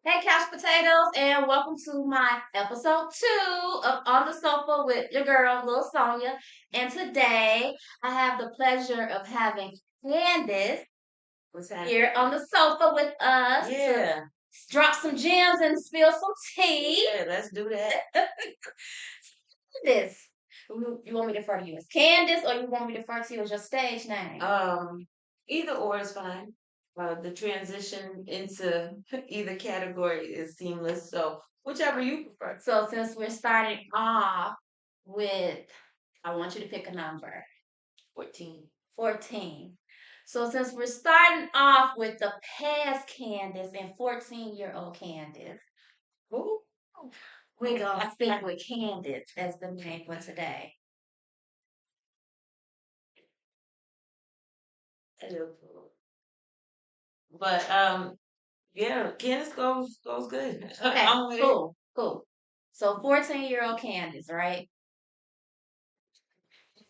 Hey, couch potatoes, and welcome to my episode 2 of On the Sofa with your girl, Lil Sonia. And today I have the pleasure of having Candace What's happening? here on the sofa with us to Yeah, drop some gems and spill some tea. yeah, let's do that. Candace, you want me to refer to you as Candace, or you want me to refer to you as your stage name? Either or is fine. The transition into either category is seamless, so whichever you prefer. So since we're starting off with, I want you to pick a number. 14. 14. So since we're starting off with the past Candace and 14-year-old Candace, Ooh. we're gonna stick with Candace as the name for today. But yeah, Candace goes good. Okay, I'm with it. cool. So 14-year-old Candace, right?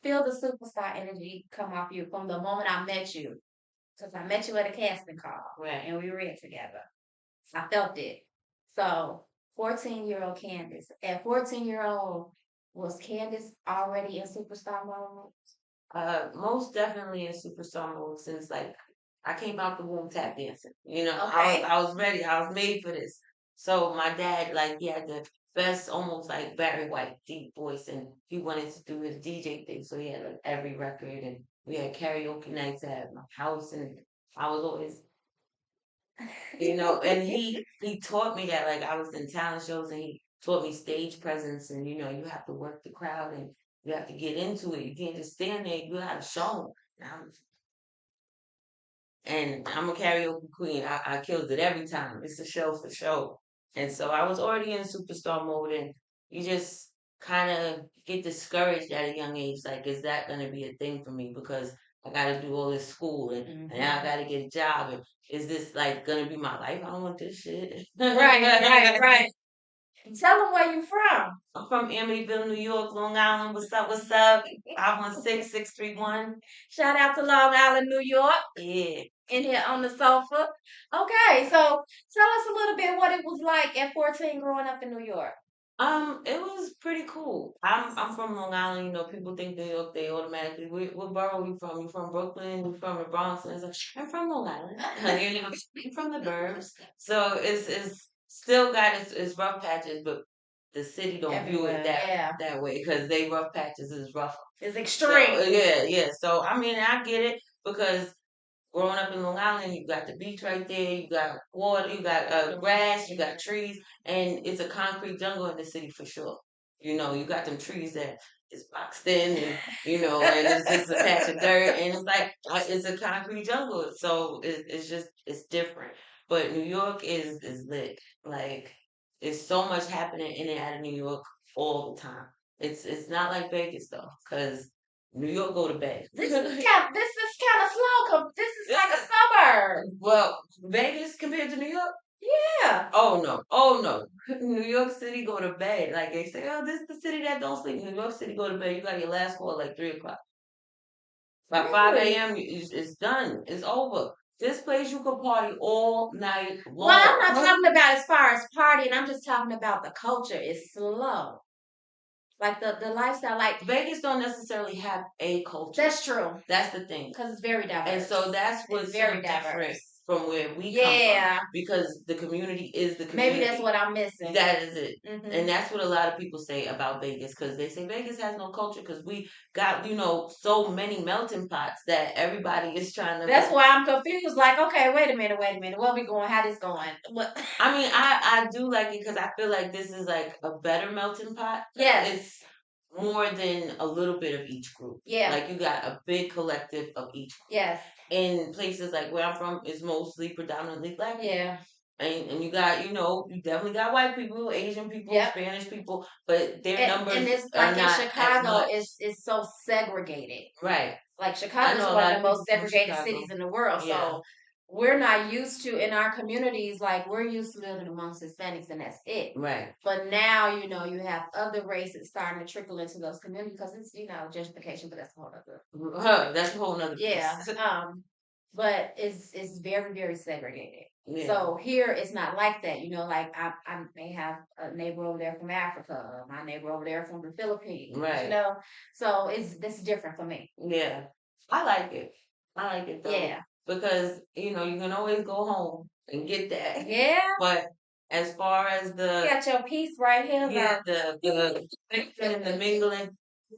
Feel the superstar energy come off you from the moment I met you. Because I met you at a casting call. Right. And we read together. I felt it. So 14-year-old Candace. At 14-year-old, was Candace already in superstar mode? Most definitely in superstar mode since like I came out the womb tap dancing. Okay. I was ready. I was made for this. So my dad, like, he had the best, almost like Barry White deep voice, and he wanted to do his DJ thing. So he had like every record, and we had karaoke nights at my house, and I was always, and he taught me that, like, I was in talent shows, and he taught me stage presence, and you have to work the crowd, and you have to get into it. You can't just stand there. You got to show them. And I'm a karaoke queen. I killed it every time. It's a show for show. And so I was already in superstar mode, and you just kind of get discouraged at a young age. Like, is that going to be a thing for me? Because I got to do all this school, and now I got to get a job. And is this like going to be my life? I don't want this shit. Right. Tell them where you from. I'm from Amityville, New York, Long Island. What's up? What's up? 516-631. Shout out to Long Island, New York. Yeah. In here on the sofa. Okay, so tell us a little bit what it was like at 14 growing up in New York. It was pretty cool. I'm from Long Island. People think New York, they automatically, what borough you from? You from Brooklyn? You from the Bronx? And it's like, I'm from Long Island. I'm from the burbs. So it's still got its rough patches, but the city don't view it that way because they rough patches is rough. It's extreme. So, yeah. So I mean, I get it because growing up in Long Island, you got the beach right there, you got water, you got grass, you got trees, and it's a concrete jungle in the city for sure. You got them trees that is boxed in, and and it's just a patch of dirt, and it's like it's a concrete jungle, so it's different. But New York is lit. Like, there's so much happening in and out of New York all the time. It's not like Vegas though, because New York go to bed. This is kind of slow. This is like a suburb. Well, Vegas compared to New York? Yeah. Oh no. New York City go to bed. Like, they say, oh, this is the city that don't sleep. New York City go to bed. You got your last call at like 3 o'clock. By 5 a.m. It's done. It's over. This place you can party all night long. Well, I'm not talking about as far as partying. I'm just talking about the culture is slow. Like the lifestyle, like Vegas don't necessarily have a culture. That's true. That's the thing. Because it's very diverse. And so that's what's very different from where we come from. Because the community is the community. Maybe that's what I'm missing. That is it. Mm-hmm. And that's what a lot of people say about Vegas, because they say Vegas has no culture because we got, so many melting pots that everybody is trying to. That's why I'm confused. Like, okay, wait a minute. Where we going? How this going? What? I mean, I do like it because I feel like this is like a better melting pot. Yes. It's more than a little bit of each group. Yeah. Like, you got a big collective of each group. Yes. In places like where I'm from, is mostly predominantly black people. Yeah. And you got, you definitely got white people, Asian people, Spanish people, but their numbers and it's are like not in Chicago, it's so segregated. Right. Like, Chicago is one of the most segregated cities in the world. Yeah. So we're not used to, in our communities, like, we're used to living amongst Hispanics, and that's it. Right. But now, you have other races starting to trickle into those communities because it's, gentrification, but that's a whole other. That's a whole other. Yeah. but it's very very segregated. Yeah. So here it's not like that. Like I may have a neighbor over there from Africa, my neighbor over there from the Philippines. Right. So it's this different for me. Yeah. I like it. I like it though. Yeah. Because, you can always go home and get that. Yeah. But as far as You got your piece right here. yeah, the mixing and the mingling,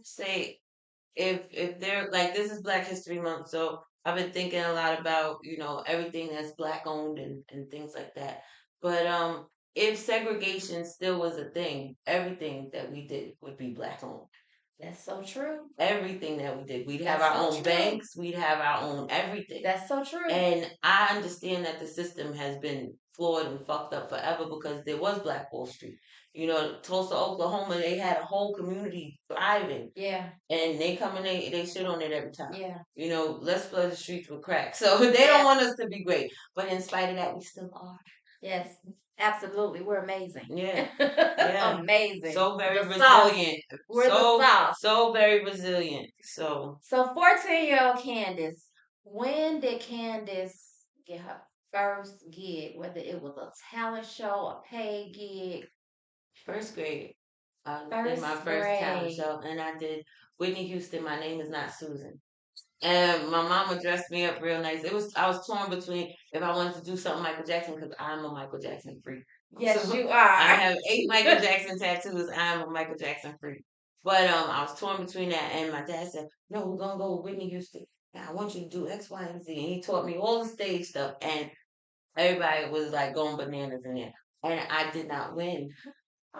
say if they're like this is Black History Month, so I've been thinking a lot about, everything that's black owned and things like that. But if segregation still was a thing, everything that we did would be black owned. That's so true. Everything that we did. We'd have That's our so own true. banks, we'd have our own everything. That's so true. And I understand that the system has been flawed and fucked up forever because there was Black Wall Street. Tulsa, Oklahoma, they had a whole community thriving. Yeah. And they come and they shit on it every time. Yeah. Let's flood the streets with crack. So they don't want us to be great. But in spite of that, we still are. Yes. Absolutely. We're amazing. Yeah. Yeah. Amazing. So very The resilient. Sauce. We're the sauce. So very resilient. So 14-year-old Candace, when did Candace get her first gig? Whether it was a talent show, a paid gig? first grade. I did my first talent show and I did Whitney Houston, My Name Is Not Susan. And my mama dressed me up real nice. I was torn between if I wanted to do something Michael Jackson because I'm a Michael Jackson freak. Yes, So you are. I have 8 Michael Jackson tattoos. I'm a Michael Jackson freak. But I was torn between that and my dad said, "No, we're gonna go with Whitney Houston. And I want you to do X, Y, and Z." And he taught me all the stage stuff and everybody was like going bananas in there. And I did not win.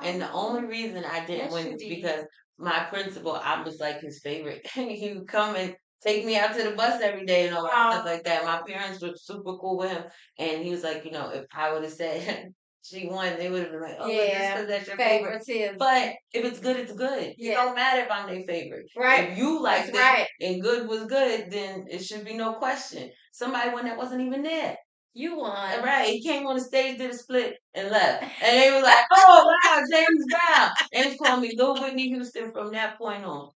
And the only reason I didn't Yes, win you is did. because my principal, I was like his favorite. He would come and take me out to the bus every day and all that stuff like that. My parents were super cool with him. And he was like, if I would have said she won, they would have been like, oh, yeah, just because that's your favorite. favoritism. But if it's good, it's good. Yeah. It don't matter if I'm their favorite. Right. If you liked That's it right. and good was good, then it should be no question. Somebody won that wasn't even there. You won. Right. He came on the stage, did a split, and left. And they were like, oh, wow, James Brown. And he called me Lil Whitney Houston from that point on.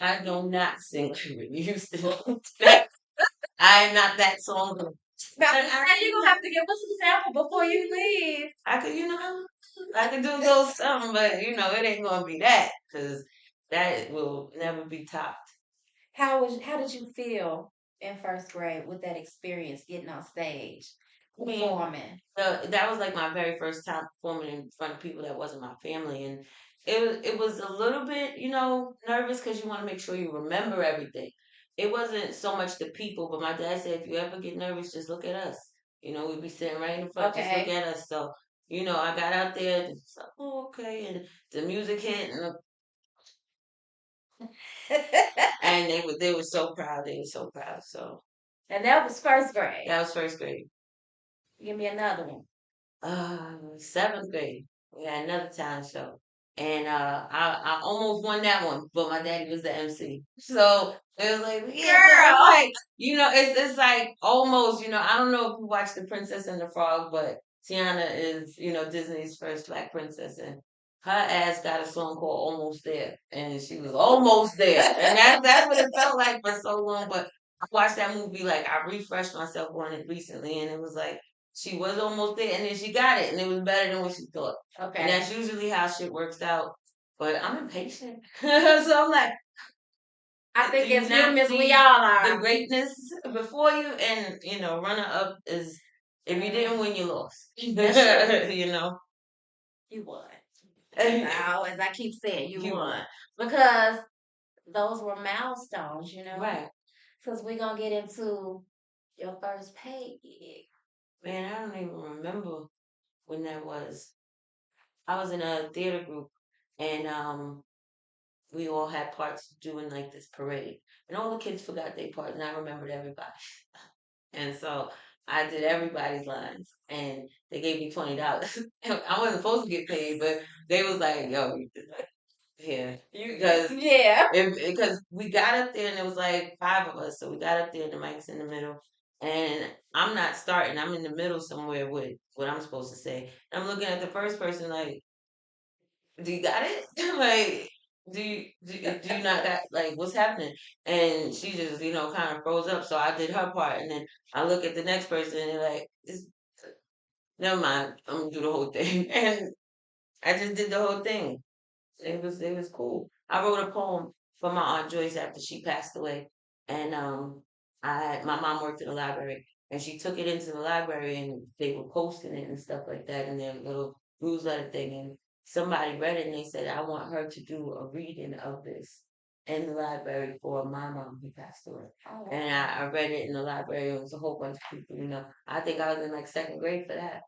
I do not sing Whitney Houston. I am not that song. Now you're going to have to give us a sample before you leave. I could do a little something, but, it ain't going to be that because that will never be topped. How did you feel in first grade with that experience getting on stage performing? That was like my very first time performing in front of people that wasn't my family, and it was a little bit nervous because you want to make sure you remember everything. It wasn't so much the people, but my dad said if you ever get nervous, just look at us. We'd be sitting right in front, just look at us. So I got out there and it's like, oh, okay, and the music hit and. And they were so proud. They were so proud. So. And that was first grade. That was first grade. Give me another one. 7th grade. We had another talent show. And I almost won that one, but my daddy was the MC. So it was like, yeah, girl, like, it's like almost, I don't know if you watched The Princess and the Frog, but Tiana is, Disney's first black princess, and her ass got a song called Almost There, and she was almost there. And that's what it felt like for so long. But I watched that movie, like I refreshed myself on it recently, and it was like she was almost there, and then she got it, and it was better than what she thought. Okay. And that's usually how shit works out. But I'm impatient, so I'm like, I think as humans, we all are. The greatness before you, and runner up is if you didn't win, you lost. You won. Now, as I keep saying, you won because those were milestones, Right. Because we're gonna get into your first pay gig. Man, I don't even remember when that was. I was in a theater group, and we all had parts doing like this parade, and all the kids forgot their parts, and I remembered everybody. And so I did everybody's lines, and they gave me $20. I wasn't supposed to get paid, but they was like, "Yo, yeah, because we got up there and it was like 5 of us, so we got up there and the mic's in the middle, and I'm not starting. I'm in the middle somewhere with what I'm supposed to say. And I'm looking at the first person like, "Do you got it?" Like, do you not got like what's happening? And she just, kind of froze up. So I did her part, and then I look at the next person, and they're like, never mind, I'm gonna do the whole thing, and I just did the whole thing. It was cool. I wrote a poem for my aunt Joyce after she passed away, and my mom worked in the library, and she took it into the library, and they were posting it and stuff like that in their little newsletter thing, and somebody read it, and they said, I want her to do a reading of this in the library for my mom who passed away. Oh, And I read it in the library. It was a whole bunch of people. I think I was in like second grade for that.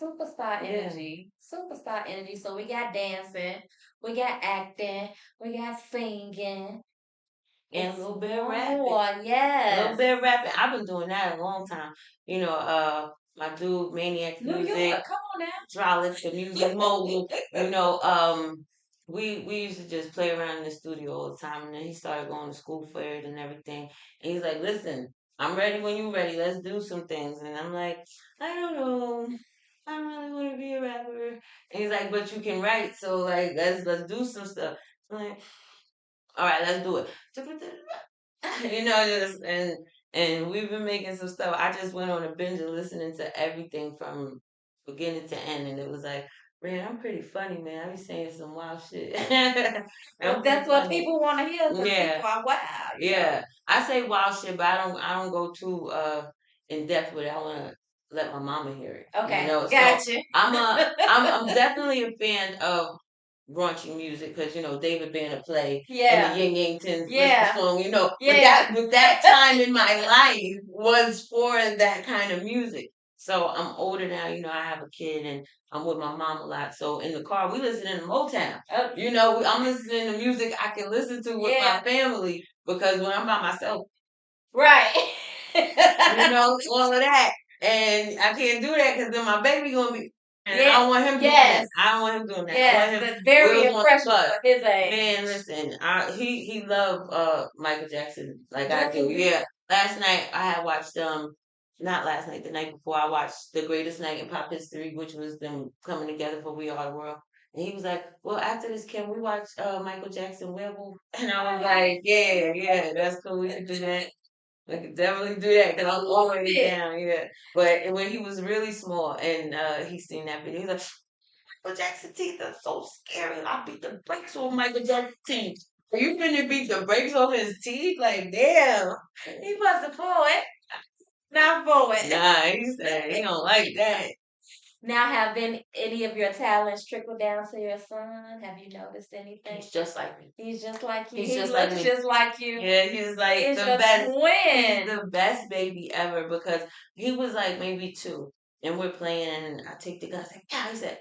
superstar Yeah. energy. Superstar energy. So we got dancing, we got acting, we got singing. And a It's little bit of one rapping. more. A little Yes. bit of rapping. I've been doing that a long time. My dude, Maniac New Music, York. Come on now. Hydraulics, the music mogul. We used to just play around in the studio all the time, and then he started going to school for it and everything. And he's like, "Listen, I'm ready when you're ready. Let's do some things." And I'm like, "I don't know. I don't really want to be a rapper." And he's like, "But you can write, so like let's do some stuff." I'm like, all right, let's do it. Just and we've been making some stuff. I just went on a binge and listening to everything from beginning to end, and it was like, man, I'm pretty funny, man. I be saying some wild shit. Well, I'm pretty that's what funny. people want to hear because Yeah, people are wild. yeah. I say wild shit, but I don't go too in depth with it. I want to let my mama hear it. Okay, So gotcha. I'm definitely a fan of raunchy music because David Banner play and Yeah. the Ying Yang Tins Yeah. song. But Yeah. that time in my life was for that kind of music. So I'm older now. I have a kid and I'm with my mom a lot. So in the car we listening to Motown. Oh, I'm listening to music I can listen to with my yeah. family because when I'm by myself, Right. all of that. And I can't do that because then my baby gonna be. And I Yeah. don't want him doing Yes. that. I don't want him doing that. I Yes. want him That's very wheels on the impressionable bus. for his age. Man, listen, he loved Michael Jackson like I Does do. he? Yeah. Last night I had watched not last night, the night before I watched The Greatest Night in Pop History, which was them coming together for We Are the World. And he was like, well, after this, can we watch Michael Jackson Werewolf? And I was like, yeah, that's cool. We can do that. I could definitely do that because I'm always down, yeah. But when he was really small and he seen that video, he's like, Michael Jackson teeth are so scary. I beat the brakes off Michael Jackson teeth. Are you finna beat the brakes off his teeth? Like, damn. He was a poet, not poet. Nah, he said he don't like that. Now, have been any of your talents trickled down to your son? Have you noticed anything? He's just like me. He's just like you. He's He just looks like me. just like you. Yeah, he's like He's the your best. He's twin. the best baby ever because he was like maybe 2, and we're playing, and I take the gun. I was like, yeah, he said,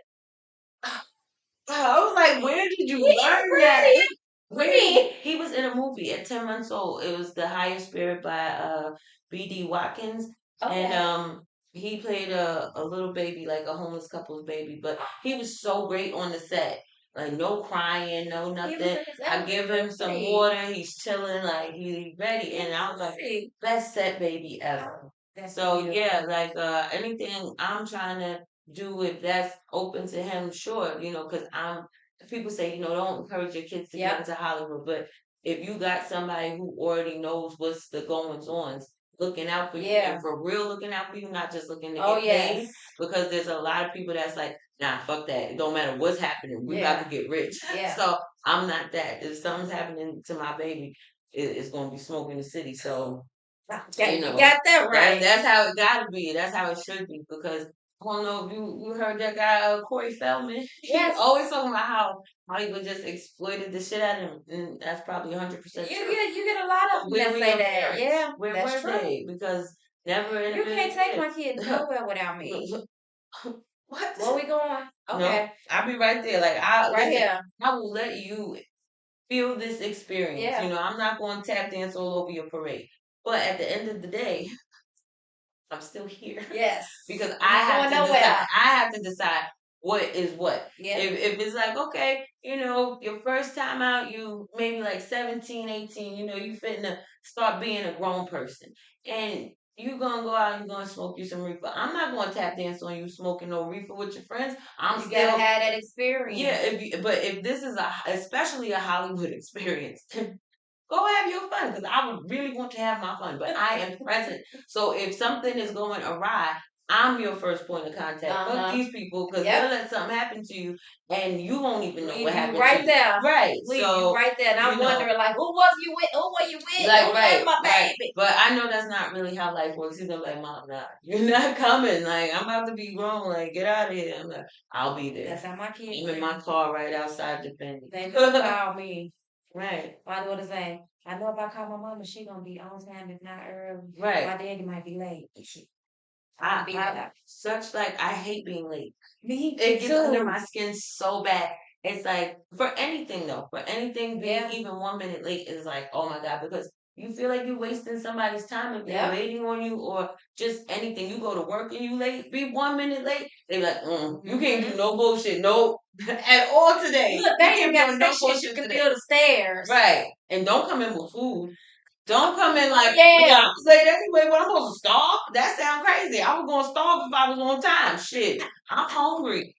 I was like, where did you He's learn that? pretty. Where he was in a movie at 10 months old. It was The Higher Spirit by B.D. Watkins. Okay. And he played a little baby, like a homeless couple's baby, but he was so great on the set. Like no crying, no He was nothing. in his I give him some element. water, he's chilling, like he's ready. And I was like, Right. best set baby ever. That's So beautiful. yeah, like anything I'm trying to do if that's open to him, sure, because people say, don't encourage your kids to get Yep. into Hollywood, but if you got somebody who already knows what's the goings ons, looking out for you Yeah. and for real looking out for you, not just looking to Oh, get paid, yes. because there's a lot of people that's like, nah, fuck that. It don't matter what's happening. We about to get rich. Yeah. So I'm not that. If something's happening to my baby, it's gonna be smoke in the city. So You got that right. that's how it gotta be. That's how it should be because I don't know if you heard that guy Corey Feldman. Yes. He always talking about how Hollywood just exploited the shit out of him, and that's probably 100% true. You get a lot of them that say that. Yeah, Where that's were true. they? Because never in You a can't million take my years. kid nowhere without me. What? Where we going? No, Okay. I'll be right there. Like Right here. I will let you feel this experience. Yeah. I'm not going to tap dance all over your parade. But at the end of the day, I'm still here. Yes. Because I have to decide what is what. Yeah. If it's like, okay, your first time out, you maybe like 17, 18, you finna start being a grown person. And You gonna go out and you gonna smoke you some reefer. I'm not gonna tap dance on you smoking no reefer with your friends. I'm You still gotta have that yeah. experience. But if this is especially a Hollywood experience, go have your fun because I would really want to have my fun, but I am present. So if something is going awry, I'm your first point of contact. Fuck these people because they'll let something happen to you and you won't even know what happened right to you. there. Right. Leave so you right there. And I'm wondering, like, who was you with? Who were you with? like Who right, left my right. baby? But I know that's not really how life works. He's gonna be like, Mom, nah, you're not coming. Like I'm about to be grown. Like get out of here. I'm like, I'll be there. That's how my kids. I'm in my car right outside the venue. They call me. Right. My daughter say, I know if I call my mama, she gonna be on time, if not early. Right. My daddy might be late. I such like I hate being late. Me It gets under too. my skin so bad. It's like for anything though, for anything being even 1 minute late is like, oh my God, because you feel like you're wasting somebody's time if they're waiting on you or just anything. You go to work and you late, be 1 minute late, they be like, you can't do no bullshit, no at all today. Look, they ain't got no bullshit. You can feel the stairs. Right. And don't come in with food. Don't come in like, Yeah. I was late anyway. What I'm supposed to starve? That sounds crazy. I was gonna starve if I was on time. Shit, I'm hungry.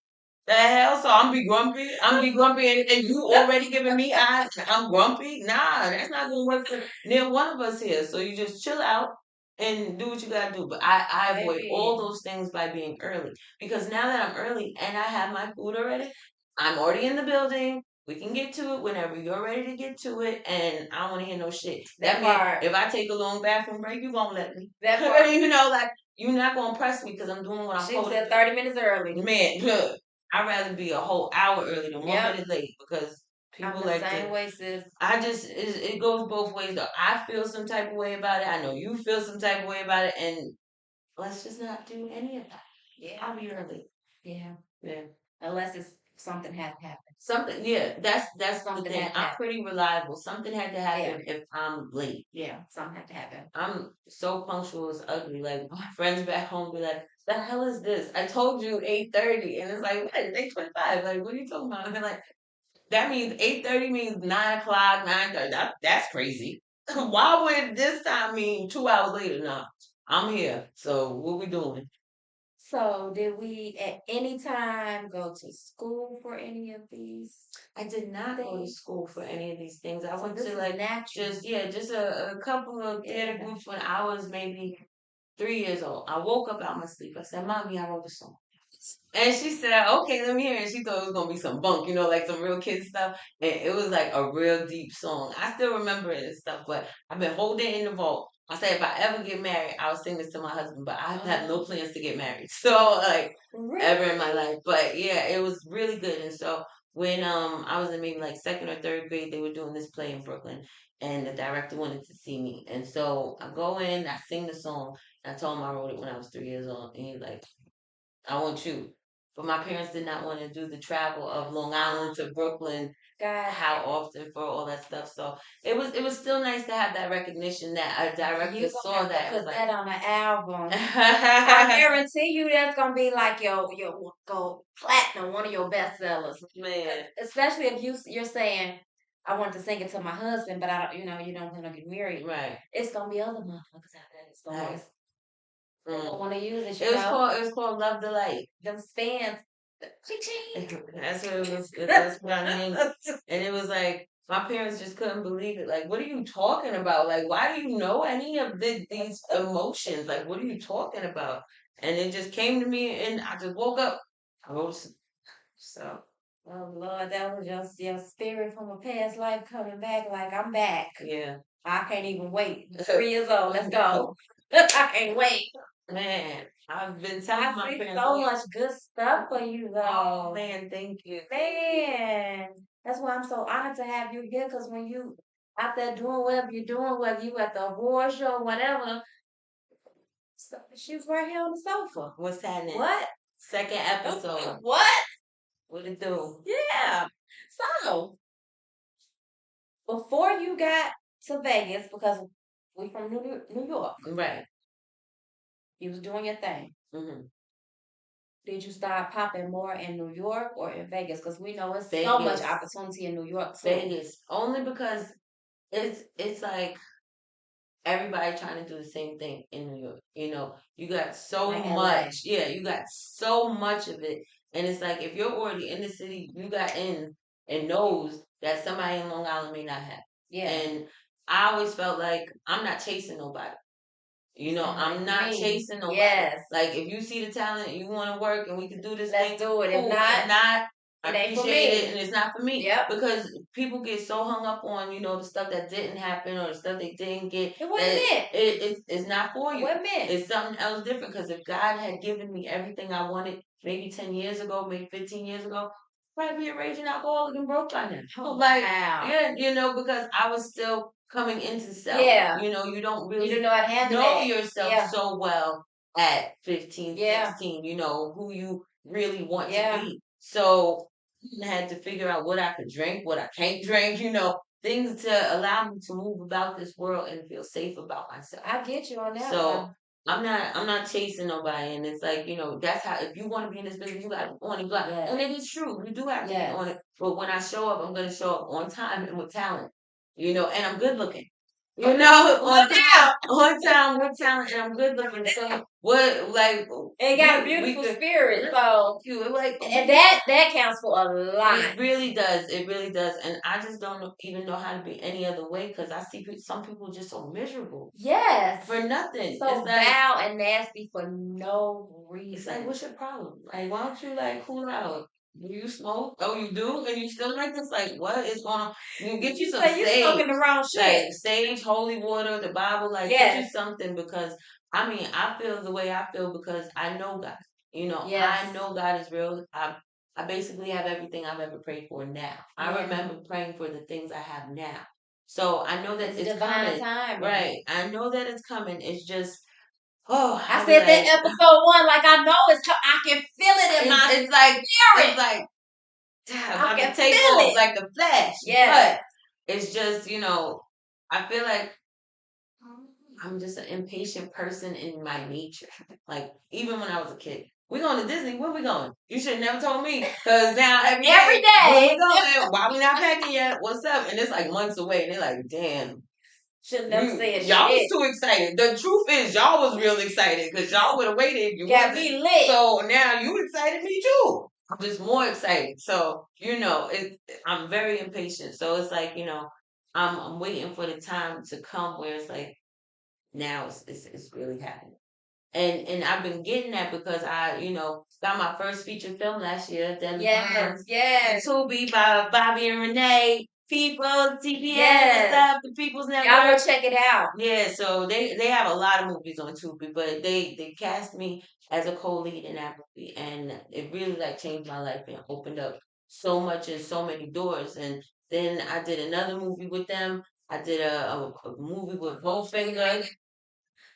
The hell? So I'm be grumpy. And you already giving me eyes. I'm grumpy. Nah, that's not gonna work for near one of us here. So you just chill out and do what you gotta do. But I avoid all those things by being early because now that I'm early and I have my food already, I'm already in the building. We can get to it whenever you're ready to get to it, and I don't want to hear no shit. That means if I take a long bathroom break, you won't let me. That part, like you're not gonna press me because I'm doing what I'm supposed to. She said 30 minutes early. Man, look, I'd rather be a whole hour early than 1 minute late because people I'm the like same way, sis. I just it goes both ways though. I feel some type of way about it. I know you feel some type of way about it, and let's just not do any of that. Yeah, I'll be early. Yeah, yeah. Unless it's something had to happen. Something, yeah. That's something the thing. I'm pretty reliable. Something had to happen if I'm late. Yeah, something had to happen. I'm so punctual. It's ugly. Like my friends back home be like, "The hell is this? I told you 8:30," and it's like, "What? 8:25? Like, what are you talking about?" And they're like, "That means 8:30 means 9 o'clock, 9:30. That's crazy. Why would this time mean 2 hours later? Nah, I'm here. So what we doing?" So, did we at any time go to school for any of these? I did not go to school for any of these things. I went to like just a couple of theater groups when I was maybe 3 years old. I woke up out my sleep. I said, "Mommy, I wrote a song." And she said, "Okay, let me hear it." And she thought it was gonna be some bunk, like some real kid stuff. And it was like a real deep song. I still remember it and stuff, but I've been holding it in the vault. I said if I ever get married, I'll sing this to my husband, but I have no plans to get married. So like ever in my life. But yeah, it was really good. And so when I was in maybe like second or third grade, they were doing this play in Brooklyn and the director wanted to see me. And so I go in, I sing the song, and I told him I wrote it when I was 3 years old. And he's like, "I want you." But my parents did not want to do the travel of Long Island to Brooklyn. God, how often for all that stuff. So it was still nice to have that recognition that a director saw that. Put that on an album. I guarantee you that's gonna be like your go platinum, one of your bestsellers. Man, especially if you're saying, "I want to sing it to my husband, but I don't, you don't want to get married." Right. It's gonna be other motherfuckers out there that's gonna want to use it. It was called Love the Light. Them stands. That's what it was. That's what I named it. And it was like my parents just couldn't believe it. Like, what are you talking about? Like, why do you know any of these emotions? Like, what are you talking about? And it just came to me, and I just woke up. I wrote so. Oh Lord, that was just your spirit from a past life coming back. Like I'm back. Yeah. I can't even wait. 3 years old. Let's go. I can't wait. Man, I've been telling my parents so much good stuff for you, though. Oh man, thank you. Man, that's why I'm so honored to have you here. Because when you out there doing whatever you're doing, whether you at the award show, whatever, she was right here on the sofa. What's happening? What? Second episode. What? What it do? Yeah. So before you got to Vegas, because we from New York, right? You was doing your thing. Mm-hmm. Did you start popping more in New York or in Vegas? Because we know it's so much opportunity in New York too. Vegas, only because it's like everybody trying to do the same thing in New York. You got so Like LA. much. Yeah, you got so much of it. And it's like if you're already in the city, you got in and knows that somebody in Long Island may not have. Yeah. And I always felt like I'm not chasing nobody. I'm not chasing nobody. Yes. Like if you see the talent, you want to work, and we can do this Let's thing. do it. Cool. If not, I it ain't for appreciate me. it, and it's not for me. Yep. Because people get so hung up on the stuff that didn't happen or the stuff they didn't get. It wasn't meant. It's not for It you. wasn't meant. It's something else different. Because if God had given me everything I wanted, maybe 10 years ago, maybe 15 years ago, I'd probably be a raging alcoholic and broke by now. Oh, like, wow. yeah, because I was still coming into self. Yeah. You don't really You don't know how to handle yourself so well at 15, Yeah. 16, who you really want to be. So I had to figure out what I could drink, what I can't drink, things to allow me to move about this world and feel safe about myself. I get you on that. So I'm not chasing nobody, and it's like, that's how, if you want to be in this business, you got to on it. Yes. And it is true, you do have to be on it. But when I show up, I'm going to show up on time and with talent, and I'm good looking. On time with talent, and I'm good looking. So what, like, and got a beautiful spirit. So and that counts for a lot. It really does. It really does. And I just don't even know how to be any other way, because I see some people just so miserable. Yes. For nothing. So it's like, foul and nasty for no reason. It's like, what's your problem? Like, why don't you cool out? Do you smoke? Oh, you do? And you still like this? Like, what is going on? You get you some sage. You're smoking the wrong shit. Like, sage, holy water, the Bible. Like, get you something, because, I feel the way I feel because I know God. I know God is real. I basically have everything I've ever prayed for now. I remember praying for the things I have now. So I know that it's coming. Time, right. I know that it's coming. It's just, I said that episode 1, like I know I can feel it in my it's like spirit. It's like, I can take feel off it. like the Flash. Yeah. But it's just, I feel like I'm just an impatient person in my nature. Like, even when I was a kid. We going to Disney? Where we going? You should have never told me. Because now every day. Where we going? Why we not packing yet? What's up? And it's like months away. And they're like, damn. Should never say it. Y'all was too excited. The truth is, y'all was real excited because y'all would have waited. You got me lit. So now you excited me too. I'm just more excited. So I'm very impatient. So it's like, I'm waiting for the time to come where it's like, now it's really happening. And I've been getting that because I, got my first feature film last year. Yes. Tubi by Bobby and Renee Peoples, TPS, stuff, the People's Network. Y'all go check it out. Yeah, so they have a lot of movies on Tubi, but they cast me as a co-lead in that movie, and it really changed my life and opened up so much and so many doors. And then I did another movie with them. I did a movie with Bowfinger.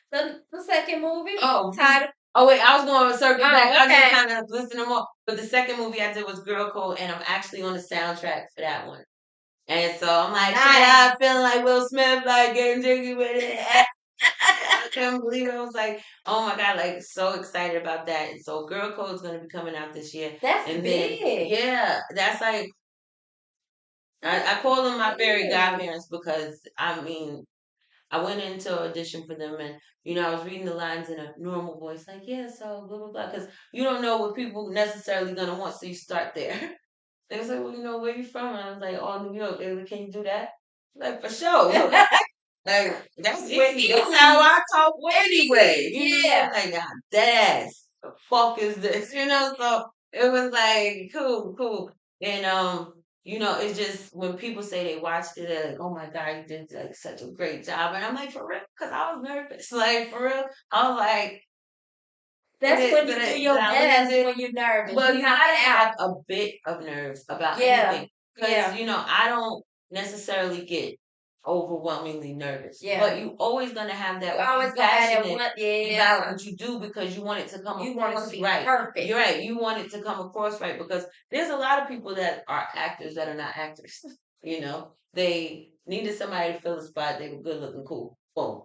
The second movie? Title. Oh wait, I was going to circle back. Okay. I was just kind of listening more. But the second movie I did was Girl Code, and I'm actually on the soundtrack for that one. And so I'm like, I'm feeling like Will Smith, getting jiggy with it. I couldn't believe it. I was like, oh my God, so excited about that. And so Girl Code is going to be coming out this year. That's big. Yeah, that's I call them my fairy godparents because, I went into audition for them, and I was reading the lines in a normal voice, so blah blah blah, because you don't know what people necessarily gonna want, so you start there. They was like, well, where you from? And I was like, oh, New York. They were like, can you do that? Like, for sure. That's easy. That's how I talk anyway. Nah, dead ass. The fuck is this? So it was like, cool. And it's just when people say they watched it, they're like, "Oh my God, you did such a great job," and I'm like, "For real?" Because I was nervous. For real, I was like, "That's when you do your best when you're nervous." Well, you gotta have a bit of nerves about anything, because I don't necessarily get overwhelmingly nervous. But you always gonna have that. You always passionate about what you do because you want it to come across right. Perfect. You're right. You want it to come across right because there's a lot of people that are actors that are not actors. They needed somebody to fill the spot. They were good looking, cool, boom.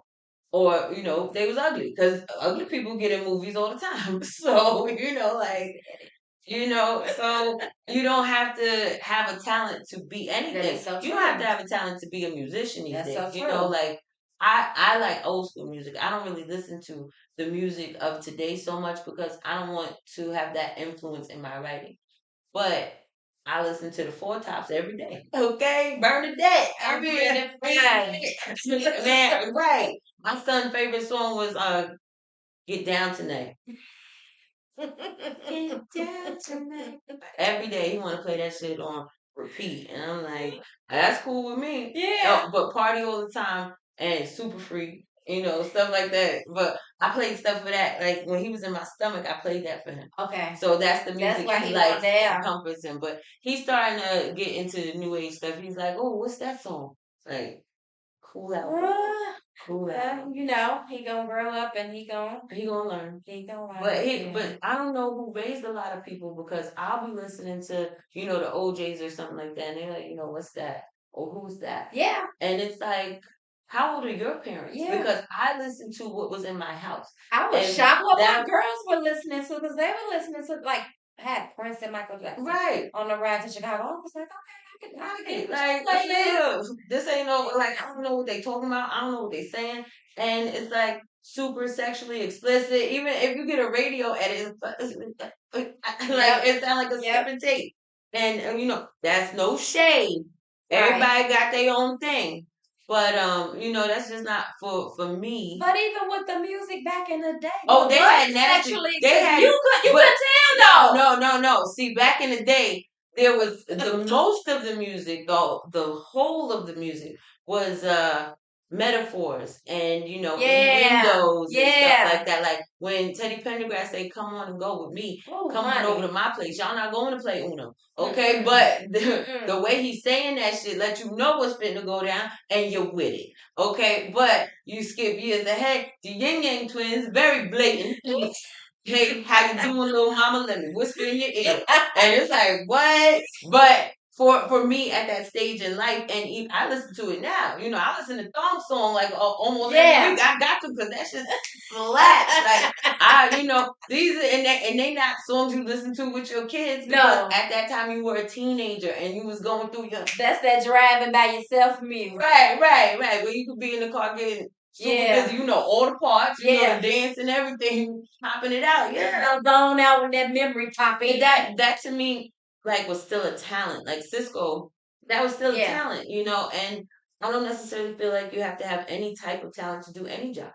Or they was ugly because ugly people get in movies all the time. So so you don't have to have a talent to be anything. You don't have to have a talent to be a musician these days. I like old school music. I don't really listen to the music of today so much because I don't want to have that influence in my writing. But I listen to the Four Tops every day. Okay, burn the dead. I mean, man, right. My son's favorite song was "Get Down Tonight." Get down tonight. Every day he want to play that shit on repeat, and I'm like, that's cool with me. Yeah. But party all the time and super free, stuff like that. But I played stuff for that. Like when he was in my stomach, I played that for him. Okay. So that's the That's music why he he likes want there. and comforts him. But he's starting to get into the new age stuff. He's like, oh, what's that song? Like, cool out. Cool out. He gonna grow up and he gonna learn. He gonna learn. But I don't know who raised a lot of people because I'll be listening to the OJ's or something like that, and they're like, what's that or who's that? Yeah. And it's like, how old are your parents? Yeah. Because I listened to what was in my house. I was And shocked what my that- girls were listening to because they were listening to like had Prince and Michael Jackson Right. on the ride to Chicago. I was like, okay, I can Like, play this. this ain't like I don't know what they talking about. I don't know what they saying, and it's like super sexually explicit. Even if you get a radio edit, like it sounds like a skip and tape. And that's no shade. Everybody got their own thing, but that's just not for me. But even with the music back in the day, they had nasty. You could tell though. No. See, back in the day, there was the most of the music, the whole of the music was metaphors and innuendos and stuff like that. Like when Teddy Pendergrass say, "Come on and go with me, come on over to my place." Y'all not going to play Uno, okay? But the way he's saying that shit let you know what's finna go down, and you're with it, okay? But you skip years ahead. The Yin Yang Twins, very blatant. Hey, how you doing, little mama? Let me whisper in your ear. And it's like, what? But for me at that stage in life, and I listen to it now. I listen to Thong Song like almost every week. I got to because that shit slaps. Like these and they not songs you listen to with your kids. Because at that time you were a teenager and you was going through your. That's that driving by yourself music. Right. Where you could be in the car getting super busy, all the parts, the dance and everything, popping it out. Yeah. Going out with that memory popping. That to me, like, was still a talent. Like Cisco, that was still a talent, and I don't necessarily feel like you have to have any type of talent to do any job.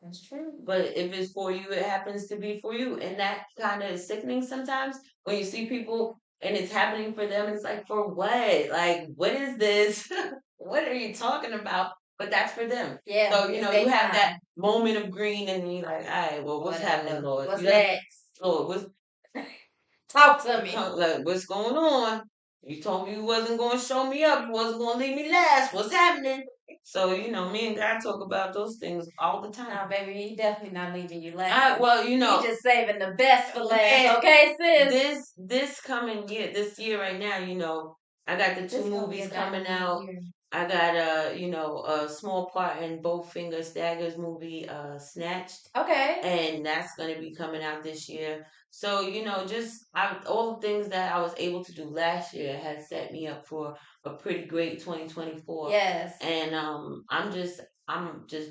That's true. But if it's for you, it happens to be for you. And that kind of is sickening sometimes when you see people and it's happening for them. It's like, for what? Like, what is this? What are you talking about? But that's for them. Yeah. So, you have that moment of green and you're like, all right, well, what's happening, Lord? What's next? Lord, what's talk to me? Like, what's going on? You told me you wasn't going to show me up. You wasn't going to leave me last. What's happening? So, me and God talk about those things all the time. No, baby, he definitely not leaving you last. He just saving the best for last. Okay, sis? This coming year, this year right now, I got the two movies coming out. I got a small part in Both Finger Staggers movie, Snatched. Okay. And that's going to be coming out this year. So, all the things that I was able to do last year has set me up for a pretty great 2024. Yes. And I'm just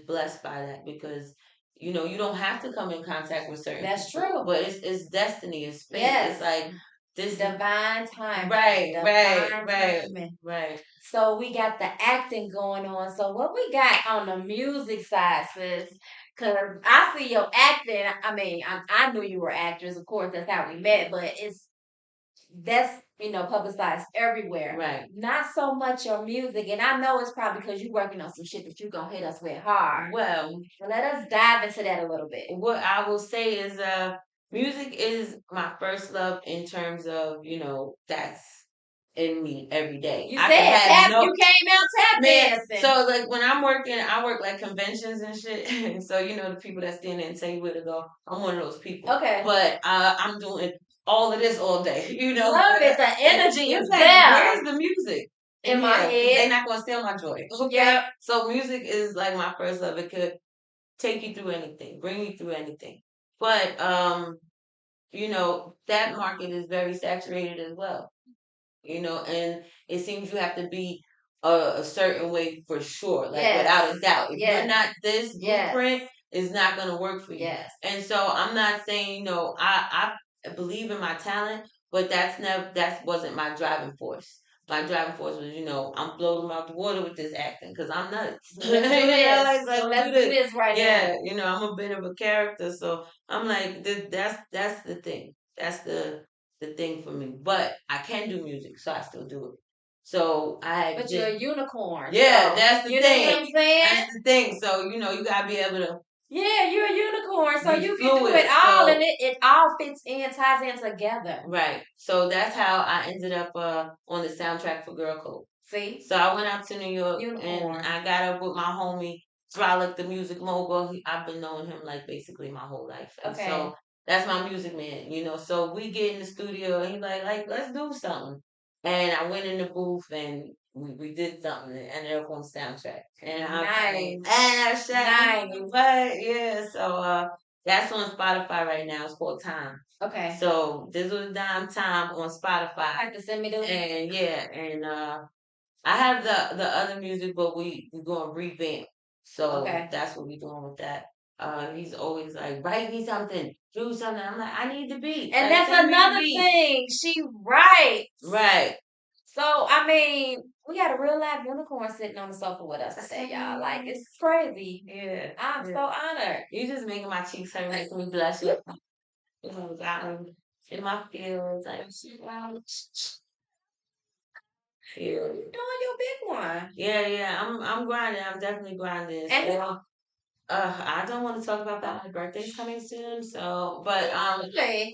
blessed by that because you don't have to come in contact with certain That's people. true. But it's destiny, it's fate. Yes. It's like this divine time. Right. So we got the acting going on. So what we got on the music side, sis? Cause I see your acting. I mean, I knew you were actors, of course. That's how we met. But that's publicized everywhere. Right. Not so much your music, and I know it's probably because you're working on some shit that you're gonna hit us with hard. Well, let us dive into that a little bit. What I will say is, music is my first love in terms of that's in me every day. You said you came out tap dancing. So like when I'm working, I work like conventions and shit. And so the people that stand there and tell you where to go, I'm one of those people. Okay. But I'm doing all of this all day. Love it. The energy is there. Where's the music? In my head. They're not gonna steal my joy. Okay. Yep. So music is like my first love. It could take you through anything, bring you through anything. But that market is very saturated as well. And it seems you have to be a certain way for sure, like without a doubt. If you're not this blueprint, it's not gonna work for you. And so I'm not saying, I believe in my talent, but that wasn't my driving force. My driving force was, I'm blowing them out the water with this acting because I'm nuts. Let's do this. Let's do this right now. I'm a bit of a character, so I'm like, that's the thing. That's the thing for me. But I can do music, so I still do it. So but you're a unicorn. Yeah, so, that's the thing. You know what I'm saying? That's the thing. So you gotta be able to. Yeah, you're a unicorn, so you can do it all, and it all fits in, ties in together. Right. So that's how I ended up on the soundtrack for Girl Code. See? So I went out to New York and I got up with my homie Frolic, the music mogul. I've been knowing him like basically my whole life. And so that's my music man, So we get in the studio and he's like, let's do something. And I went in the booth and we did something and ended up on the soundtrack. And nice. But yeah, so that's on Spotify right now. It's called Time. Okay. So Dizzle da Dyme Time on Spotify. I have to send me those. And I have the other music, but we're gonna revamp. So that's what we're doing with that. He's always like, write me something, do something. I'm like, I need the beat. And that's another thing. She writes. Right. So I mean, we got a real live unicorn sitting on the sofa with us today, y'all. Like, it's crazy. Yeah. I'm so honored. You just making my cheeks hurt, making me blush. I'm in my feels. You're doing your big one. Yeah. I'm grinding. I'm definitely grinding. And I don't want to talk about that. My birthday's coming soon, so but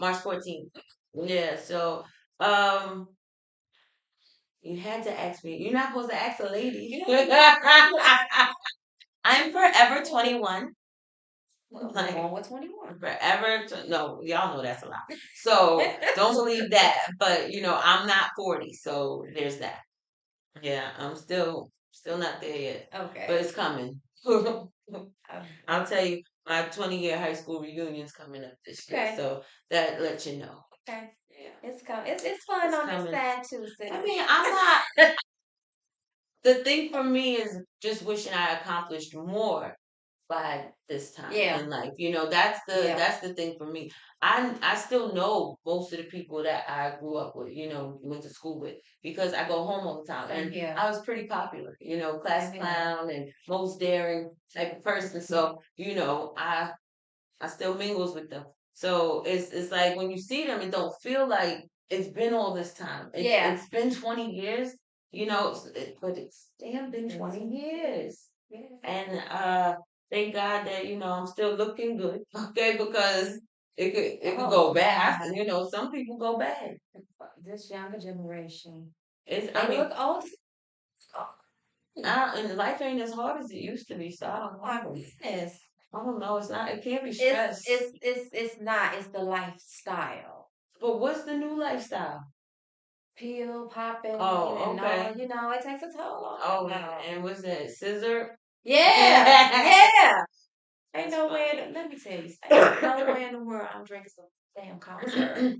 March 14th. Yeah, so you had to ask me. You're not supposed to ask a lady. I'm forever 21. Like, on with 21. Forever. No, y'all know that's a lot. So don't believe that. But I'm not 40, so there's that. Yeah, I'm still not there yet. Okay. But it's coming. I'll tell you, my 20-year high school reunion's coming up this year. So that lets you know. Okay. Yeah. It's coming. It's fun on this side too. Sis. I mean, I'm not. The thing for me is just wishing I accomplished more by this time in life. That's the thing for me. I still know most of the people that I grew up with, went to school with, because I go home all the time. And I was pretty popular, class clown and most daring type of person. So, I still mingles with them. So it's like when you see them, it don't feel like it's been all this time. It's been 20 years, but it's damn been 20 years. Yeah. And thank God that I'm still looking good. Okay, because it could go bad. Some people go bad. This younger generation. I mean, look old. And life ain't as hard as it used to be. So I don't know. I don't know. It's not. It can't be stress. It's not. It's the lifestyle. But what's the new lifestyle? Pill popping. Oh, okay. And it takes a toll on. Oh, and what's that? Scissor? Yeah. Ain't no way. Let me tell you. Ain't no way in the world I'm drinking some damn cough syrup.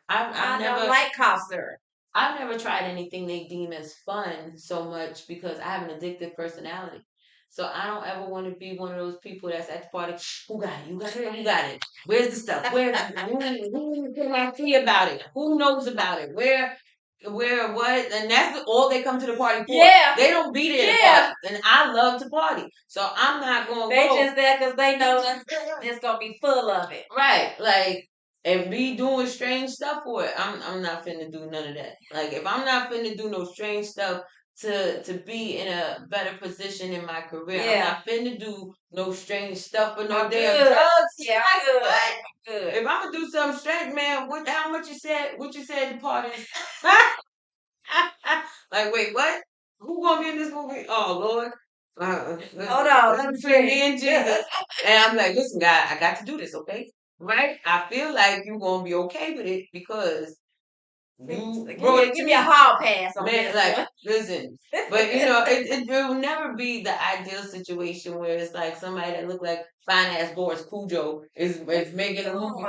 I don't like cough syrup. I've never tried anything they deem as fun so much because I have an addictive personality. So I don't ever want to be one of those people that's at the party. Who got it? You got it? Who got it? Where's the stuff? Who can I see about it? Who knows about it? Where, what? And that's all they come to the party for. Yeah. They don't be there to party. And I love to party. So I'm not going to go. They just there because they know it's going to be full of it. Right. Like, and be doing strange stuff for it. I'm not finna do none of that. Like, if I'm not finna do no strange stuff to be in a better position in my career, I'm not finna do no strange stuff or no damn drugs. Yeah, good. If I'm gonna do something strange, man, how much you said? What you said at the parties? Like, wait, what? Who gonna be in this movie? Oh Lord. Hold on, let me between me and Jesus. And I'm like, listen, God, I got to do this, okay? Right? I feel like you're gonna be okay with it because you give me a hall pass on man, this. like, listen. But it will never be the ideal situation where it's like somebody that look like fine ass Boris Cujo is making a movie.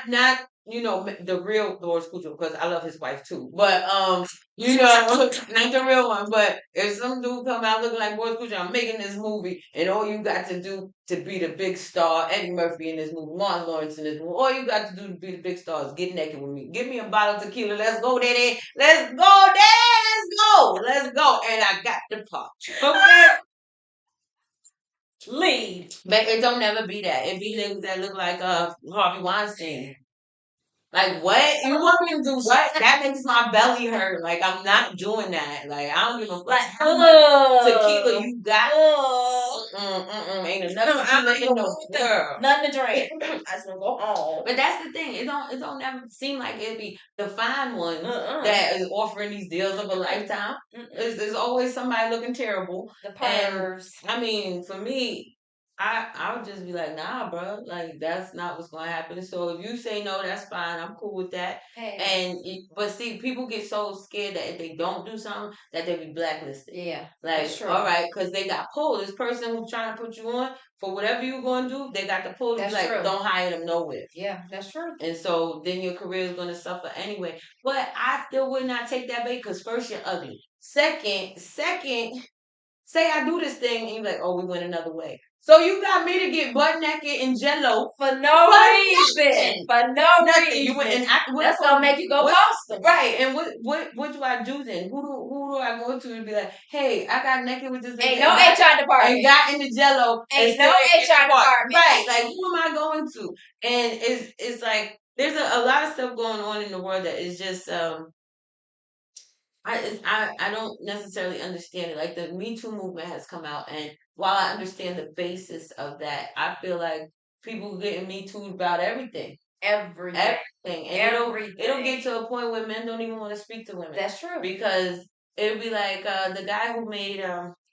Not the real Lord Scooter, because I love his wife too. But not the real one. But if some dude come out looking like Lord Scooter, I'm making this movie, and all you got to do to be the big star, Eddie Murphy in this movie, Martin Lawrence in this movie, all you got to do to be the big star is get naked with me. Give me a bottle of tequila. Let's go, daddy. Let's go, daddy. Let's go. Let's go. And I got the part. Okay. Lead. But it don't never be that. It be niggas that look like Harvey Weinstein. Like what? You want me to do what? That makes my belly hurt. Like I'm not doing that. Like I don't give a fuck how much tequila you got. Ain't enough tequila in no girl. Nothing to drink. I just wanna go home. But that's the thing. It don't ever seem like it be the fine ones that is offering these deals of a lifetime. There's always somebody looking terrible. The pervs. And I mean, for me, I would just be like, nah, bro. Like that's not what's gonna happen. So if you say no, that's fine. I'm cool with that. Hey. But see, people get so scared that if they don't do something, that they be blacklisted. Yeah, like that's true. All right, because they got pulled. This person who's trying to put you on for whatever you're gonna do, they got to pull. That's like, true. don't hire them nowhere. Yeah, that's true. And so then your career is gonna suffer anyway. But I still would not take that bait because first you're ugly. Second, say I do this thing and you're like, oh, we went another way. So you got me to get butt naked in jello for no reason. For no reason. You went and that's gonna make you go Boston. Right. And what do I do then? Who do I go to be like, hey, I got naked with this lady. Ain't no HR department. And got in the jello. Ain't no HR department. Right. Like who am I going to? And it's like there's a lot of stuff going on in the world that is just I don't necessarily understand it. Like the Me Too movement has come out, and while I understand the basis of that, I feel like people getting Me Too about everything. Everything. And it'll get to a point where men don't even want to speak to women. That's true. Because it'll be like the guy who made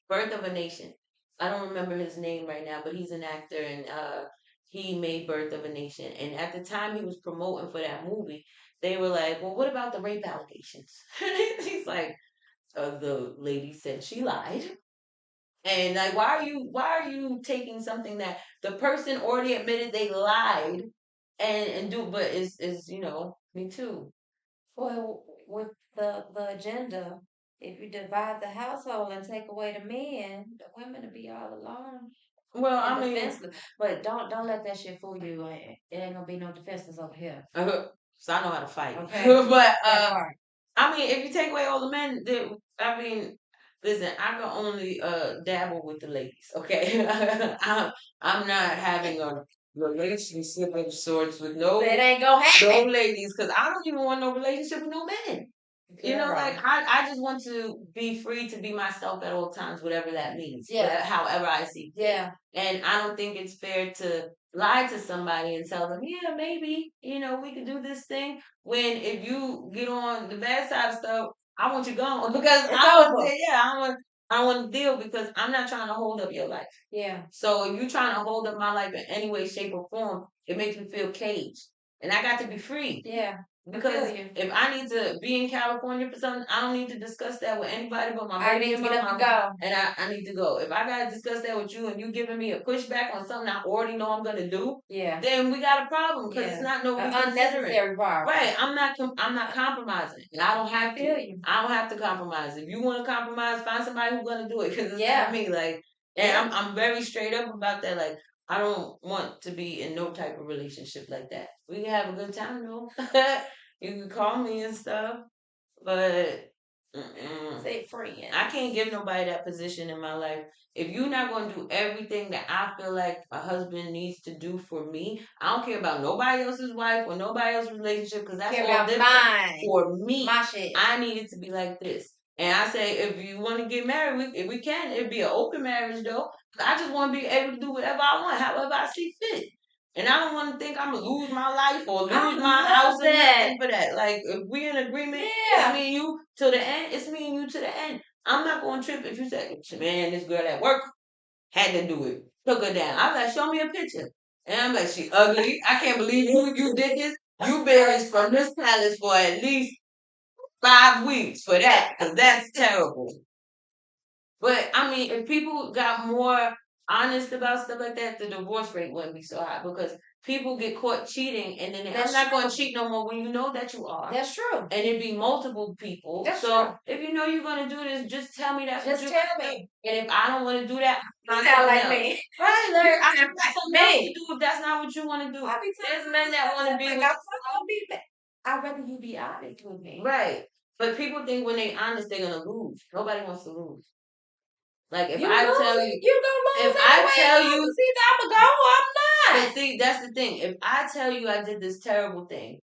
Birth of a Nation. I don't remember his name right now, but he's an actor, and he made Birth of a Nation. And at the time he was promoting for that movie, they were like, well, what about the rape allegations? He's like, the lady said she lied. And like, why are you taking something that the person already admitted they lied and do, but is Me Too. Well, with the agenda, if you divide the household and take away the men, the women will be all alone. Well, I mean, defenseless. But don't let that shit fool you. It ain't gonna be no defenses over here. So I know how to fight. Okay. But I mean, if you take away all the men, I mean, listen, I can only dabble with the ladies. Okay, I'm not having a relationship of sorts with no. It ain't gonna happen. No ladies, because I don't even want no relationship with no men. You know, like I just want to be free to be myself at all times, whatever that means. Yeah. However I see fit. Yeah. And I don't think it's fair to lie to somebody and tell them, yeah, maybe, we could do this thing. When if you get on the bad side of stuff, I want you gone because I don't want to deal because I'm not trying to hold up your life. Yeah. So if you're trying to hold up my life in any way, shape, or form, it makes me feel caged. And I got to be free. Yeah. Because if I need to be in California for something, I don't need to discuss that with anybody but my baby and my mom. And I need to go. If I gotta discuss that with you and you giving me a pushback on something I already know I'm gonna do, then we got a problem because it's not no unnecessary problem. Right. I'm not compromising. And I don't have to. I don't have to compromise. If you want to compromise, find somebody who's gonna do it because it's not me. Like, and I'm very straight up about that. Like, I don't want to be in no type of relationship like that. We can have a good time though. You can call me and stuff, but say friend. I can't give nobody that position in my life. If you're not going to do everything that I feel like a husband needs to do for me, I don't care about nobody else's wife or nobody else's relationship because that's all different. Mine. For me, my shit. I need it to be like this. And I say, if you want to get married, if we can, it'd be an open marriage though. I just want to be able to do whatever I want, however I see fit. And I don't want to think I'm going to lose my life or lose my house or nothing for that. Like, if we're in agreement, it's me and you to the end, it's me and you to the end. I'm not going to trip if you say, man, this girl at work had to do it. Took her down. I'm like, show me a picture. And I'm like, she ugly. I can't believe you did this. You been from this palace for at least 5 weeks for that, because that's terrible. But I mean, if people got more honest about stuff like that, the divorce rate wouldn't be so high because people get caught cheating and then I'm not going to cheat no more when you know that you are. That's true. And it'd be multiple people. That's so true. if you know you're going to do this, just tell me that's Just what tell you're me. And if I don't want to do that, You sound like me. Right, like I sound got something else to do if that's not what you want to do. There's men that want to be with you. I'd rather you be honest with me. Right. But people think when they honest, they're gonna lose. Nobody wants to lose. Like if You I lose, tell you, you gonna lose if I anyway. tell you, It's either I'm gonna go or I'm not. but see, that's the thing. If I tell you I did this terrible thing,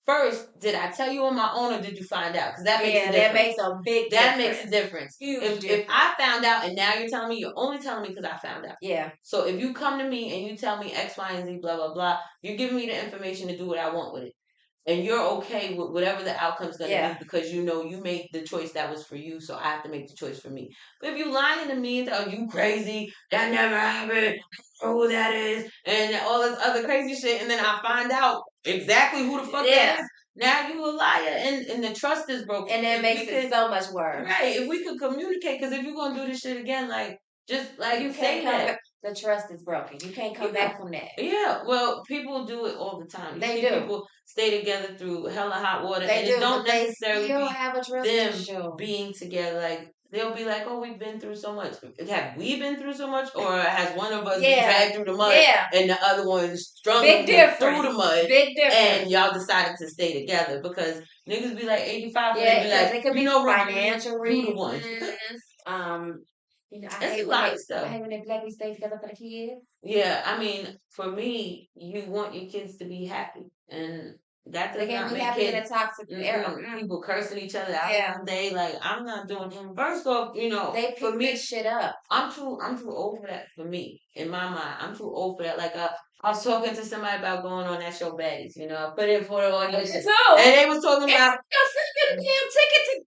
first, did I tell you on my own or did you find out? Because that makes a difference. That makes a big That difference. makes a difference. Huge If difference. I found out and now you're telling me, you're only telling me because I found out. Yeah. So if you come to me and you tell me X, Y, and Z, blah, blah, blah, you're giving me the information to do what I want with it. And you're okay with whatever the outcome's going to be because you know you made the choice that was for you, so I have to make the choice for me. But if you lying to me and tell you crazy, that never happened, who that is, and all this other crazy shit, and then I find out exactly who the fuck that is, now you a liar, and the trust is broken. And that makes it so much worse. Right, if we could communicate, because if you're going to do this shit again, like, just like you say that. The trust is broken. You can't come back from that. Yeah, well, people do it all the time. They do. People stay together through hella hot water, and it don't necessarily be have a trust them issue. being together. Like they'll be like, "Oh, we've been through so much. Have we been through so much, or has one of us been dragged through the mud, and the other one struggling through the mud, and y'all decided to stay together because niggas be like 85, and be like, it could be financial reasons. You know, I hate when they let me stay together for the kids. Yeah, I mean, for me, you want your kids to be happy, and that does not make happy in a toxic era. People cursing each other out all day. Like I'm not doing. First off, you know, they pick this shit up. I'm too old for that. For me, in my mind, I'm too old for that. Like I was talking to somebody about going on that show Baddies. You know, I put in for the audition, and they was talking about get a damn ticket to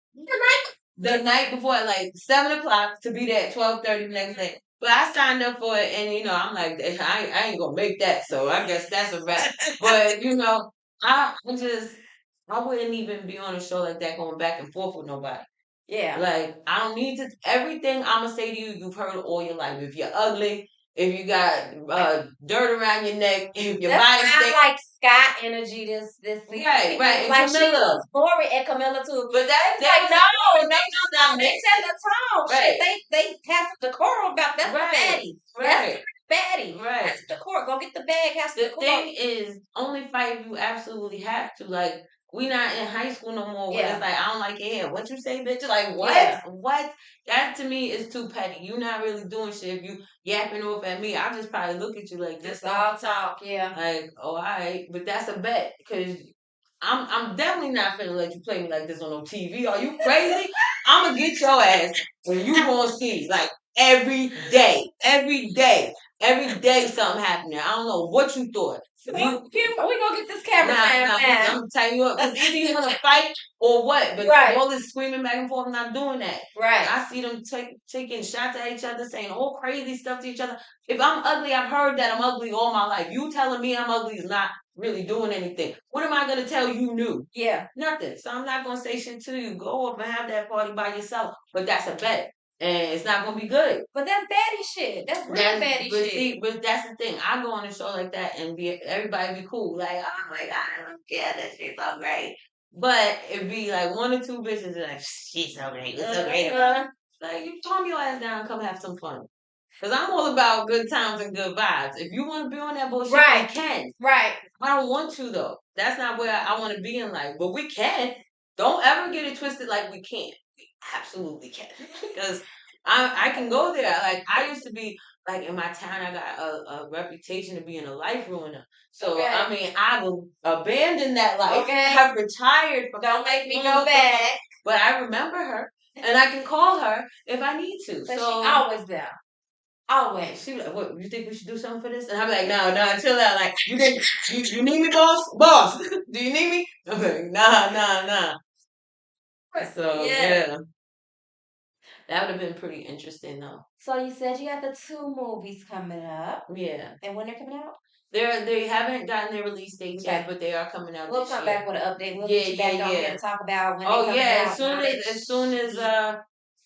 the night before at like 7:00 to be there at 12:30 the next day. But I signed up for it, and you know, I'm like, I ain't gonna make that, so I guess that's a wrap. But you know, I wouldn't even be on a show like that going back and forth with nobody. Yeah, like I don't need to. Everything I'm gonna say to you, you've heard all your life. If you're ugly, if you got dirt around your neck, if your body stinks. Like Scott energy this season. Right. And like Camilla. Lori and Camilla too. But that's like no. They set the tone. Right. Shit, they have the decorum about that's the baddie. Right. That's the baddie. Right. That's the decor. Go get the bag. The thing is, only fight if you absolutely have to. Like we not in high school no more. Where it's like I don't like your hair. What you say, bitch? Like what? Yeah. What? That to me is too petty. You not really doing shit. If you yapping off at me, I'll just probably look at you like this. All talk. Yeah. Like oh, all right, but that's a bet because. I'm definitely not finna let you play me like this on no TV. Are you crazy? I'm gonna get your ass and you gonna see like every day something happening. I don't know what you thought. We gonna get this camera. I'm gonna tell you up. Cause either you wanna fight or what. But all this screaming back and forth, I'm not doing that. Right. I see them taking shots at each other, saying all crazy stuff to each other. If I'm ugly, I've heard that I'm ugly all my life. You telling me I'm ugly is not really doing anything. What am I gonna tell you new? Yeah. Nothing. So I'm not gonna say shit to you. Go up and have that party by yourself. But that's a bet. And it's not gonna be good. But that's baddie shit. That's real baddie shit. See, but that's the thing. I go on a show like that and everybody be cool. Like, oh my god, I don't care. That shit's so great. But it'd be like one or two bitches and like, she's so great. It's so great. Like, you calm your ass down and come have some fun. Because I'm all about good times and good vibes. If you want to be on that bullshit, we can. Right. I don't want to, though. That's not where I want to be in life. But we can. Don't ever get it twisted like we can't. We absolutely can. Because I can go there. Like, I used to be, like, in my town, I got a reputation of being a life ruiner. So, I mean, I will abandon that life. I've retired from Don't make me go back. But I remember her. And I can call her if I need to. But so, she always there. Always. She be like, what, you think we should do something for this? And I'm like, no, chill out. Like, you need me, boss? Boss, do you need me? I'm like, nah. So, yeah. That would have been pretty interesting, though. So you said you got the 2 movies coming up. Yeah. And when they're coming out? They haven't gotten their release dates yet, but they are coming out. We'll come back with an update. We'll get you back on here to talk about when they come out. As soon as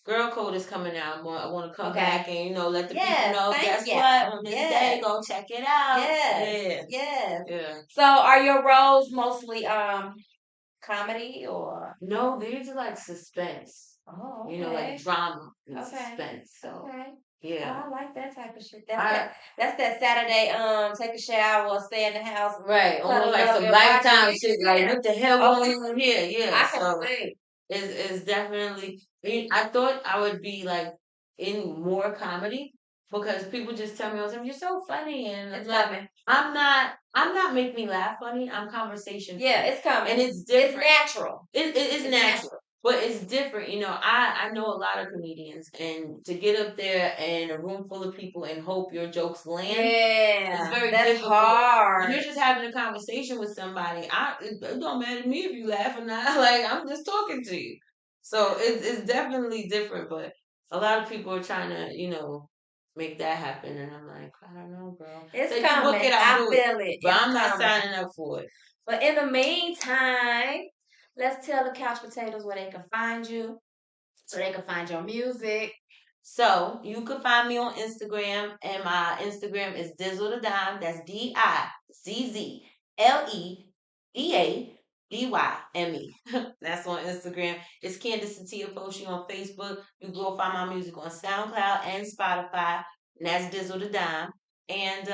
Girl Code is coming out. I want to come Okay. back and let the people Yes, know. thank Guess you. what? On this day, Yes. go check it out. Yes. Yeah. Yes. So are your roles mostly comedy or? No, these are like suspense. Oh, You know, like okay. drama and Okay. suspense. So Okay. yeah. Oh, I like that type of shit. That's that Saturday, take a shower or stay in the house. Right. Almost Cuddle like up some and watch Lifetime it. shit. Like, Yeah. what the hell Okay. going on here? Yeah. I can So see. it's definitely. I thought I would be like in more comedy because people just tell me all the time, "You're so funny," and I'm It's like, coming. I'm not. I'm not make me laugh funny. I'm conversation. Yeah, funny. it's coming. And it's different. It's natural. It's natural. But it's different, I know a lot of comedians, and to get up there in a room full of people and hope your jokes land, Yeah, it's very that's difficult. When hard. you're just having a conversation with somebody, it don't matter to me if you laugh or not. Like, I'm just talking to you. So it's definitely different, but a lot of people are trying to, make that happen, and I'm like, I don't know, bro. It's So you book coming. it, I I'll do it. feel it. But It's I'm not coming. signing up for it. But in the meantime, let's tell the couch potatoes where they can find you, so they can find your music. So you can find me on Instagram, and my Instagram is Dizzle da Dyme. That's DizzleDadyme. That's on Instagram. It's Candace Foshee on Facebook. You can go find my music on SoundCloud and Spotify, and that's Dizzle da Dyme. And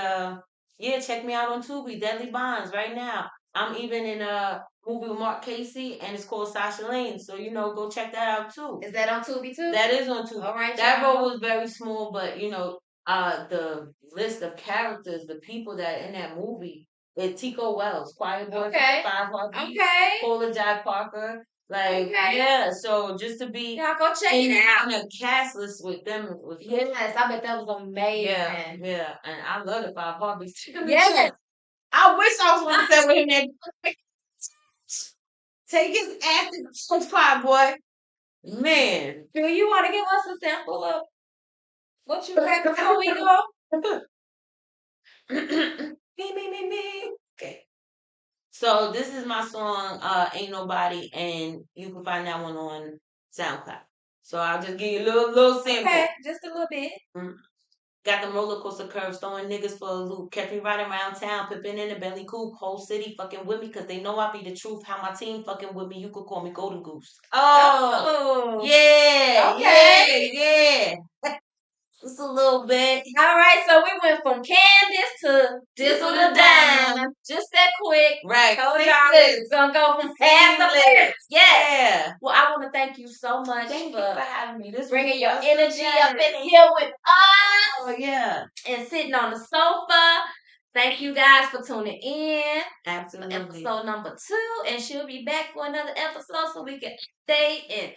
yeah, check me out on Tubi, Deadly Bonds, right now. I'm even in a movie with Mark Casey, and it's called Sasha Lane. So go check that out too. Is that on Tubi too? That is on Tubi. All right, that y'all. role was very small, but the list of characters, the people that in that movie, Tico Wells, Quiet Boy, Okay. 5 Heartbeats, Okay. Paula Jack Parker, like Okay. yeah. So just to be Y'all go check it out. in a cast list with them was Yes, I bet that was amazing. yeah, and I love the 5 Heartbeats. Yes. I wish I was on set with him. There. Take his ass to the spot, boy. Man. Do you want to give us a sample of what you got before we go? Me. Okay. So this is my song, Ain't Nobody, and you can find that one on SoundCloud. So I'll just give you a little sample. Okay, just a little bit. Got them roller coaster curves, throwing niggas for a loop. Catch me riding around town, pippin' in the belly coupe. Whole city fucking with me, cause they know I be the truth. How my team fucking with me, you could call me Golden Goose. Oh, yeah, okay. yeah. Just a little bit. All right, so we went from Candace to Dizzle da Dyme. Just that quick. Right. Told y'all we was gonna go from fast to lyrics. Yes. Yeah. Well, I want to thank you so much Thank for you for having me. This bringing your was energy yes. up in here with us. Oh yeah. And sitting on the sofa. Thank you guys for tuning in. Absolutely. Episode number 2, and she'll be back for another episode so we can update and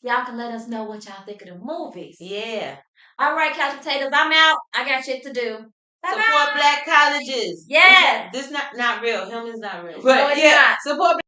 y'all can let us know what y'all think of the movies. Yeah. All right, couch potatoes, I'm out. I got shit to do. Bye-bye. Support black colleges. Yes. This not real. Him is not real. But no, it's not. Support.